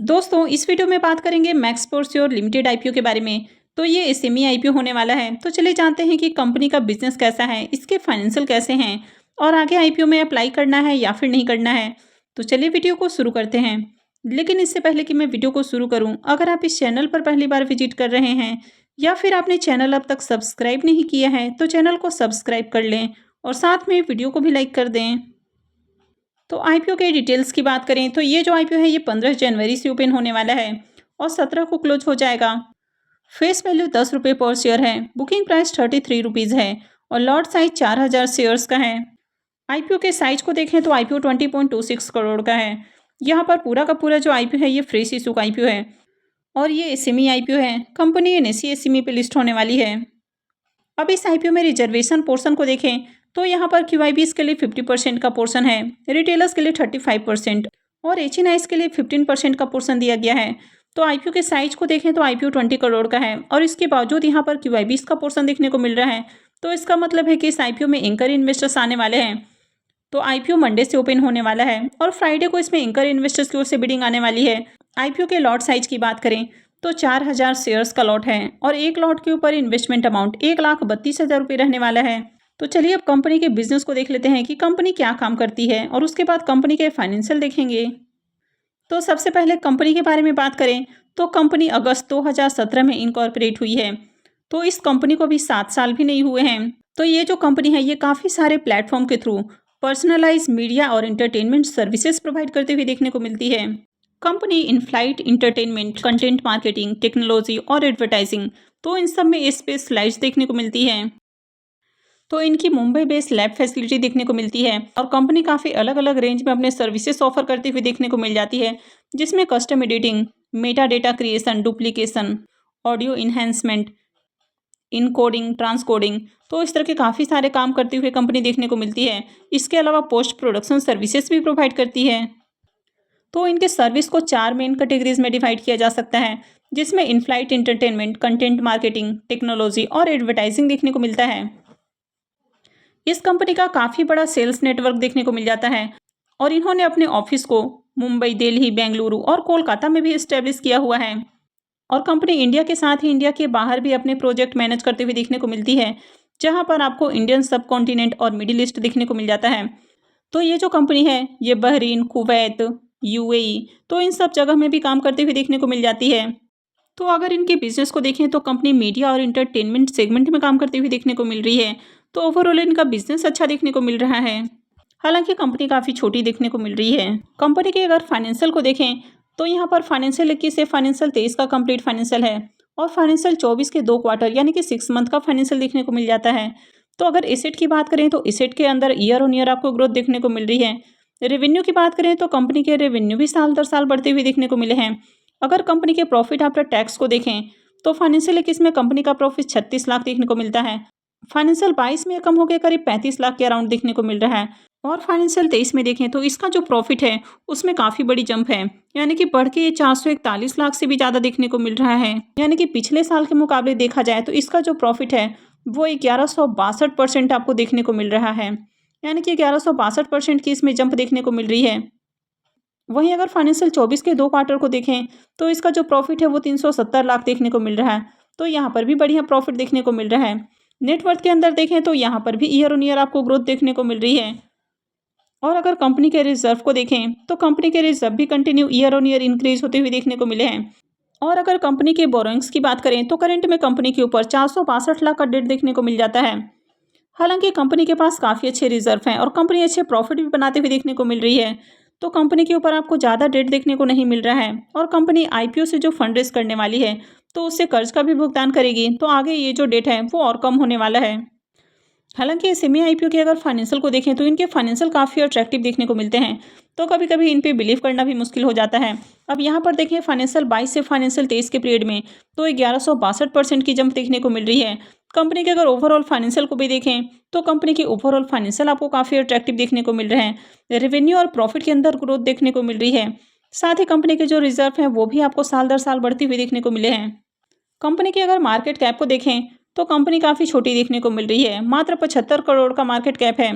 दोस्तों इस वीडियो में बात करेंगे मैक्स फोर्स्योर लिमिटेड आईपीओ के बारे में। तो ये एसएमई आईपीओ होने वाला है। तो चलिए जानते हैं कि कंपनी का बिजनेस कैसा है, इसके फाइनेंशियल कैसे हैं और आगे आईपीओ में अप्लाई करना है या फिर नहीं करना है। तो चलिए वीडियो को शुरू करते हैं। लेकिन इससे पहले कि मैं वीडियो को शुरू करूँ, अगर आप इस चैनल पर पहली बार विजिट कर रहे हैं या फिर आपने चैनल अब तक सब्सक्राइब नहीं किया है तो चैनल को सब्सक्राइब कर लें और साथ में वीडियो को भी लाइक कर दें। तो आईपीओ के डिटेल्स की बात करें तो ये जो आईपीओ है ये 15 जनवरी से ओपन होने वाला है और 17 को क्लोज हो जाएगा। फेस वैल्यू 10 रुपये पर शेयर है। बुकिंग प्राइस 33 रुपीज़ है और लॉट साइज 4000 शेयर्स का है। आईपीओ के साइज को देखें तो आईपीओ 20.26 करोड़ का है। यहाँ पर पूरा का पूरा जो आईपीओ है ये फ्रेश इशू का आईपीओ है और ये एसएमई आईपीओ है। कंपनी एनएसई एसएमई पे लिस्ट होने वाली है। अब इस आईपीओ में रिजर्वेशन पोर्शन को देखें तो यहाँ पर क्यूआईबीज के लिए 50% का पोर्शन है, रिटेलर्स के लिए 35% और एचएनआईज के लिए 15% का पोर्शन दिया गया है। तो आईपीओ के साइज को देखें तो आईपीओ 20 करोड़ का है और इसके बावजूद यहाँ पर क्यूआईबीज का पोर्शन देखने को मिल रहा है। तो इसका मतलब है कि इस आईपीओ में एंकर इन्वेस्टर्स आने वाले हैं। तो आईपीओ मंडे से ओपन होने वाला है और फ्राइडे को इसमें एंकर इन्वेस्टर्स की ओर से बिडिंग आने वाली है। आईपीओ के लॉट साइज की बात करें तो 4000 शेयर्स का लॉट है और एक लॉट के ऊपर इन्वेस्टमेंट अमाउंट 1,32,000 रुपये रहने वाला है। तो चलिए अब कंपनी के बिजनेस को देख लेते हैं कि कंपनी क्या काम करती है और उसके बाद कंपनी के फाइनेंशियल देखेंगे। तो सबसे पहले कंपनी के बारे में बात करें तो कंपनी अगस्त 2017 में इनकॉर्पोरेट हुई है। तो इस कंपनी को भी 7 साल भी नहीं हुए हैं। तो ये जो कंपनी है ये काफ़ी सारे प्लेटफॉर्म के थ्रू पर्सनलाइज मीडिया और एंटरटेनमेंट सर्विसेज प्रोवाइड करते हुए देखने को मिलती है। Company in flight entertainment, content marketing, technology और एडवर्टाइजिंग, तो इन सब में स्पेशलाइज देखने को मिलती है। तो इनकी मुंबई बेस्ड लैब फैसिलिटी देखने को मिलती है और कंपनी काफ़ी अलग अलग रेंज में अपने सर्विसेज ऑफर करते हुए देखने को मिल जाती है, जिसमें custom editing, Meta data creation, duplication, audio enhancement, encoding, transcoding, तो इस तरह के काफ़ी सारे काम करते हुए कंपनी देखने को मिलती है। इसके अलावा पोस्ट प्रोडक्शन सर्विसेज भी प्रोवाइड करती है। तो इनके सर्विस को 4 मेन कैटेगरीज में डिवाइड किया जा सकता है, जिसमें in flight entertainment, content marketing, technology और एडवर्टाइजिंग देखने को मिलता है। इस कंपनी का काफ़ी बड़ा सेल्स नेटवर्क देखने को मिल जाता है और इन्होंने अपने ऑफिस को मुंबई, दिल्ली, बेंगलुरु और कोलकाता में भी इस्टेब्लिश किया हुआ है। और कंपनी इंडिया के साथ ही इंडिया के बाहर भी अपने प्रोजेक्ट मैनेज करते हुए देखने को मिलती है, जहां पर आपको इंडियन सब कॉन्टिनेंट और मिडिल ईस्ट देखने को मिल जाता है। तो ये जो कंपनी है ये बहरीन, कुवैत, यूएई, तो इन सब जगह में भी काम करते हुए देखने को मिल जाती है। तो अगर इनके बिजनेस को देखें तो कंपनी मीडिया और इंटरटेनमेंट सेगमेंट में काम करते हुए देखने को मिल रही है। तो ओवरऑल इनका बिजनेस अच्छा देखने को मिल रहा है। हालांकि कंपनी काफ़ी छोटी देखने को मिल रही है। कंपनी के अगर फाइनेंशियल को देखें तो यहाँ पर फाइनेंशियल 21 से फाइनेंशियल 23 का कंप्लीट फाइनेंशियल है और फाइनेंशियल 24 के 2 क्वार्टर यानी कि 6 मंथ का फाइनेंशियल देखने को मिल जाता है। तो अगर एसेट की बात करें तो एसेट के अंदर ईयर ऑन ईयर आपको ग्रोथ देखने को मिल रही है। रेवेन्यू की बात करें तो कंपनी के रेवेन्यू भी साल दर साल बढ़ते हुए देखने को मिले हैं। अगर कंपनी के प्रॉफिट आफ्टर टैक्स को देखें तो फाइनेंशियल 21 में कंपनी का प्रॉफिट 36 लाख देखने को मिलता है। फाइनेंशियल 22 में कम होकर करीब 35 लाख के अराउंड देखने को मिल रहा है और फाइनेंशियल 23 में देखें तो इसका जो प्रॉफिट है उसमें काफ़ी बड़ी जंप है, यानी कि बढ़ के ये 441 लाख से भी ज़्यादा देखने को मिल रहा है। यानी कि पिछले साल के मुकाबले देखा जाए तो इसका जो प्रॉफिट है वो 1162% आपको देखने को मिल रहा है, यानी कि 1162% की इसमें जंप देखने को मिल रही है। वहीं अगर फाइनेंशियल 24 के 2 क्वार्टर को देखें तो इसका जो प्रॉफिट है वो 370 लाख देखने को मिल रहा है। तो यहाँ पर भी बढ़िया प्रॉफिट देखने को मिल रहा है। नेटवर्थ के अंदर देखें तो यहाँ पर भी ईयर ऑन ईयर आपको ग्रोथ देखने को मिल रही है। और अगर कंपनी के रिजर्व को देखें तो कंपनी के रिजर्व भी continue year on year increase होते हुए देखने को मिले हैं। और अगर कंपनी के बोरोइंग्स की बात करें तो करंट में कंपनी के ऊपर 462 लाख का डेट देखने को मिल जाता है। हालांकि कंपनी के पास काफ़ी अच्छे रिजर्व हैं और कंपनी अच्छे प्रॉफिट भी बनाते हुए देखने को मिल रही है। तो कंपनी के ऊपर आपको ज़्यादा डेट देखने को नहीं मिल रहा है और कंपनी आईपीओ से जो फंड रेज करने वाली है तो उससे कर्ज का भी भुगतान करेगी। तो आगे ये जो डेट है वो और कम होने वाला है। हालांकि एसएमई आईपीओ के अगर फाइनेंशियल को देखें तो इनके फाइनेंशियल काफ़ी अट्रैक्टिव देखने को मिलते हैं, तो कभी कभी इन पे बिलीव करना भी मुश्किल हो जाता है। अब यहाँ पर देखें फाइनेंशियल 22 से फाइनेंशियल 23 के पीरियड में तो 1162% की जंप देखने को मिल रही है। कंपनी के अगर ओवरऑल फाइनेंशियल को भी देखें तो कंपनी के ओवरऑल फाइनेंशियल आपको काफ़ी अट्रैक्टिव देखने को मिल रहे हैं। रेवेन्यू और प्रॉफिट के अंदर ग्रोथ देखने को मिल रही है। साथ ही कंपनी के जो रिजर्व हैं वो भी आपको साल दर साल बढ़ती हुई देखने को मिले हैं। कंपनी की अगर मार्केट कैप को देखें तो कंपनी काफ़ी छोटी देखने को मिल रही है, मात्र 75 करोड़ का मार्केट कैप है।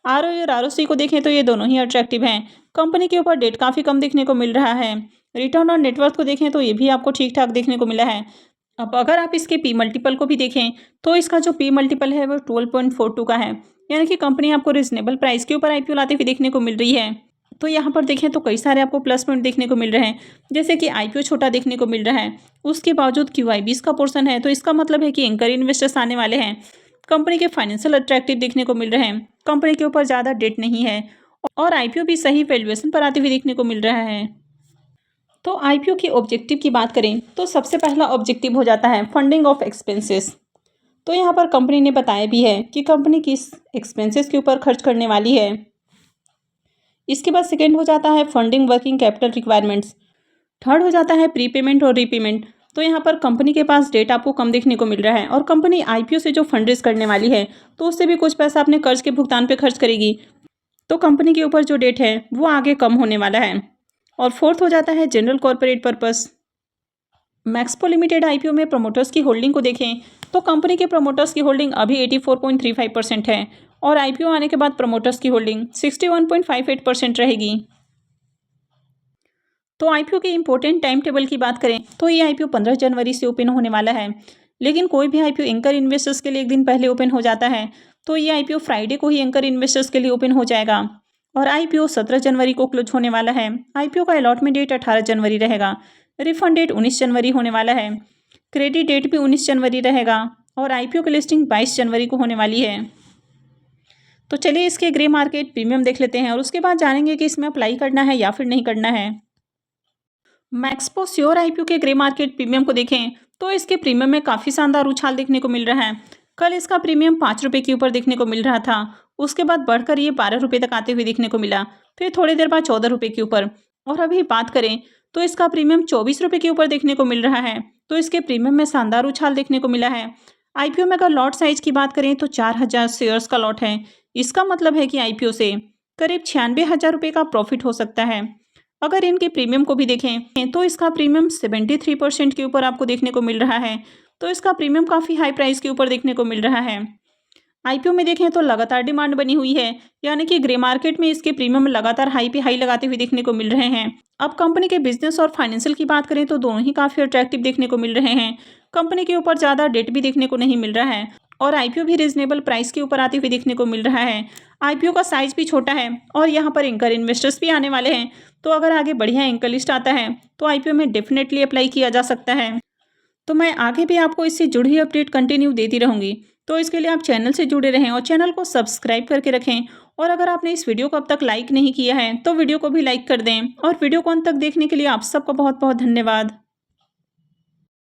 आरओई और आरओसी को देखें तो ये दोनों ही अट्रैक्टिव हैं। कंपनी के ऊपर डेट काफ़ी कम देखने को मिल रहा है। रिटर्न ऑन नेटवर्थ को देखें तो ये भी आपको ठीक ठाक देखने को मिला है। अब अगर आप इसके पी मल्टीपल को भी देखें तो इसका जो पी मल्टीपल है वो 12.42 का है, यानी कि कंपनी आपको रिजनेबल प्राइस के ऊपर आईपीओ लाते हुए देखने को मिल रही है। तो यहाँ पर देखें तो कई सारे आपको प्लस पॉइंट देखने को मिल रहे हैं, जैसे कि आईपीओ छोटा देखने को मिल रहा है, उसके बावजूद क्यूआईबीस का पोर्शन है, तो इसका मतलब है कि एंकर इन्वेस्टर्स आने वाले हैं। कंपनी के फाइनेंशियल अट्रैक्टिव देखने को मिल रहे हैं, कंपनी के ऊपर ज़्यादा डेट नहीं है और आईपीओ भी सही वैल्यूएशन पर आते हुए देखने को मिल रहा है। तो आईपीओ की ऑब्जेक्टिव की बात करें तो सबसे पहला ऑब्जेक्टिव हो जाता है फंडिंग ऑफ एक्सपेंसेस। तो यहाँ पर कंपनी ने बताया भी है कि कंपनी किस एक्सपेंसेस के ऊपर खर्च करने वाली है। इसके बाद सेकेंड हो जाता है funding working capital requirements. Third हो जाता है प्रीपेमेंट और रीपेमेंट। तो यहाँ पर कंपनी के पास डेट आपको कम देखने को मिल रहा है और कंपनी आईपीओ से जो फंड रेज करने वाली है तो उससे भी कुछ पैसा अपने कर्ज के भुगतान पे खर्च करेगी, तो कंपनी के ऊपर जो डेट है वो आगे कम होने वाला है। और फोर्थ हो जाता है general corporate purpose. Maxpo limited IPO में प्रमोटर्स की होल्डिंग को देखें तो कंपनी के प्रमोटर्स की होल्डिंग अभी 84.35% है और आईपीओ आने के बाद प्रमोटर्स की होल्डिंग 61.58% रहेगी। तो आईपीओ के इंपॉर्टेंट टाइम टेबल की बात करें तो ये आईपीओ 15 जनवरी से ओपन होने वाला है, लेकिन कोई भी आईपीओ एंकर इन्वेस्टर्स के लिए एक दिन पहले ओपन हो जाता है, तो ये आईपीओ फ्राइडे को ही एंकर इन्वेस्टर्स के लिए ओपन हो जाएगा और आईपीओ 17 जनवरी को क्लोज होने वाला है। आईपीओ का अलॉटमेंट डेट 18 जनवरी रहेगा, रिफंड डेट 19 जनवरी होने वाला है, क्रेडिट डेट भी 19 जनवरी रहेगा और आईपीओ की लिस्टिंग 22 जनवरी को होने वाली है। तो चलिए इसके ग्रे मार्केट प्रीमियम देख लेते हैं और उसके बाद जानेंगे कि इसमें अप्लाई करना है या फिर नहीं करना है। मैक्सपो श्योर आईपीओ के ग्रे मार्केट प्रीमियम को देखें तो इसके प्रीमियम में काफ़ी शानदार उछाल देखने को मिल रहा है। कल इसका प्रीमियम 5 रुपये के ऊपर देखने को मिल रहा था, उसके बाद बढ़कर ये 12 रुपये तक आते हुए देखने को मिला, फिर थोड़ी देर बाद 14 रुपये के ऊपर और अभी बात करें तो इसका प्रीमियम 24 रुपये के ऊपर देखने को मिल रहा है। तो इसके प्रीमियम में शानदार उछाल देखने को मिला है। आईपीओ में अगर लॉट साइज की बात करें तो 4000 शेयर्स का लॉट है, इसका मतलब है कि आईपीओ से करीब 96,000 रुपये का प्रॉफिट हो सकता है। अगर इनके प्रीमियम को भी देखें तो इसका प्रीमियम 73% के ऊपर आपको देखने को मिल रहा है, तो इसका प्रीमियम काफ़ी हाई प्राइस के ऊपर देखने को मिल रहा है। आईपीओ में देखें तो लगातार डिमांड बनी हुई है, यानी कि ग्रे मार्केट में इसके प्रीमियम लगातार हाई पे हाई लगाते हुए देखने को मिल रहे हैं। अब कंपनी के बिजनेस और फाइनेंशियल की बात करें तो दोनों ही काफ़ी अट्रैक्टिव देखने को मिल रहे हैं। कंपनी के ऊपर ज़्यादा डेट भी देखने को नहीं मिल रहा है और आईपीओ भी रिजनेबल प्राइस के ऊपर आते हुए देखने को मिल रहा है। आईपीओ का साइज भी छोटा है और यहाँ पर एंकर इन्वेस्टर्स भी आने वाले हैं, तो अगर आगे बढ़िया एंकर लिस्ट आता है तो आईपीओ में डेफिनेटली अप्लाई किया जा सकता है। तो मैं आगे भी आपको इससे जुड़ी हुई अपडेट कंटिन्यू देती रहूँगी, तो इसके लिए आप चैनल से जुड़े रहें और चैनल को सब्सक्राइब करके रखें। और अगर आपने इस वीडियो को अब तक लाइक नहीं किया है तो वीडियो को भी लाइक कर दें और वीडियो को अंत तक देखने के लिए आप सबका बहुत बहुत धन्यवाद।